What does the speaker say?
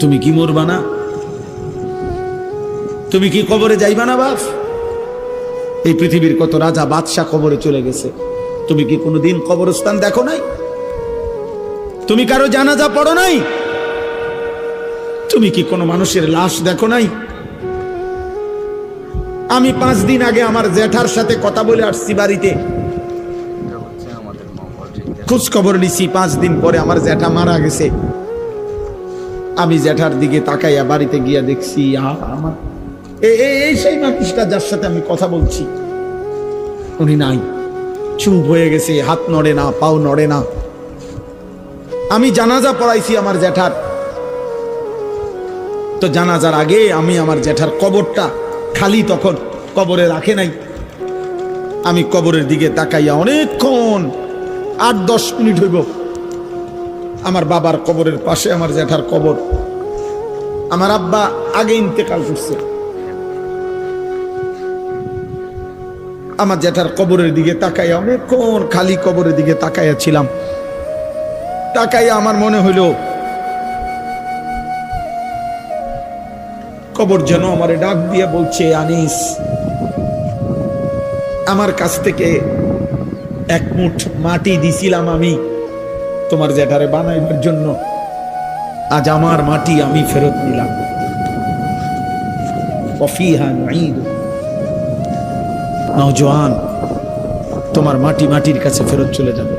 তুমি কি মরবা না? তুমি কি কবরে যাইবা না বাপ? এই পৃথিবীর কত রাজা বাদশাহ কবরে চলে গেছে, তুমি কি কোনোদিন কবরস্থান দেখো নাই? তুমি কারো জানাজা পড়ো নাই? তুমি কি কোনো মানুষের লাশ দেখো নাই? আমি 5 দিন আগে আমার জ্যাঠার সাথে কথা বলে আসছি, বাড়িতে খোঁজ খবর নিছি। 5 দিন পরে আমার জ্যাঠা মারা গেছে। আমি জ্যাঠার দিকে তাকাইয়া বাড়িতে গিয়া দেখছি আমার এই সেই মানুষটা যার সাথে আমি কথা বলছি, উনি নাই, চুপ হয়ে গেছে, হাত নড়ে না, পাও নড়ে না। আমি জানাজা পড়াইছি আমার জ্যাঠার, তো জানাজার আগে আমি আমার জ্যাঠার কবরটা খালি, তখন কবরে রাখে নাই। আমি কবরের দিকে তাকাইয়া অনেকক্ষণ 8-10 মিনিট হইব, আমার বাবার কবরের পাশে আমার জ্যাঠার কবর। আমার আব্বা আগে ইন্তেকাল করছে। আমার জ্যাঠার কবরের দিকে তাকাইয়া অনেকক্ষণ খালি কবরের দিকে তাকাইয়া ছিলাম। তাকাইয়া আমার মনে হইল কবর যেন আমারে ডাক দিয়ে বলছে, আনিস, আমার কাছ থেকে 1 মুঠ মাটি দিছিলাম আমি তোমার জ্যাঠারে বানাইবার জন্য, আজ আমার মাটি আমি ফেরত নিলাম। ওয়াফিহা নুঈদ, নওজোয়ান, তোমার মাটি মাটির কাছে ফেরত চলে যাবে।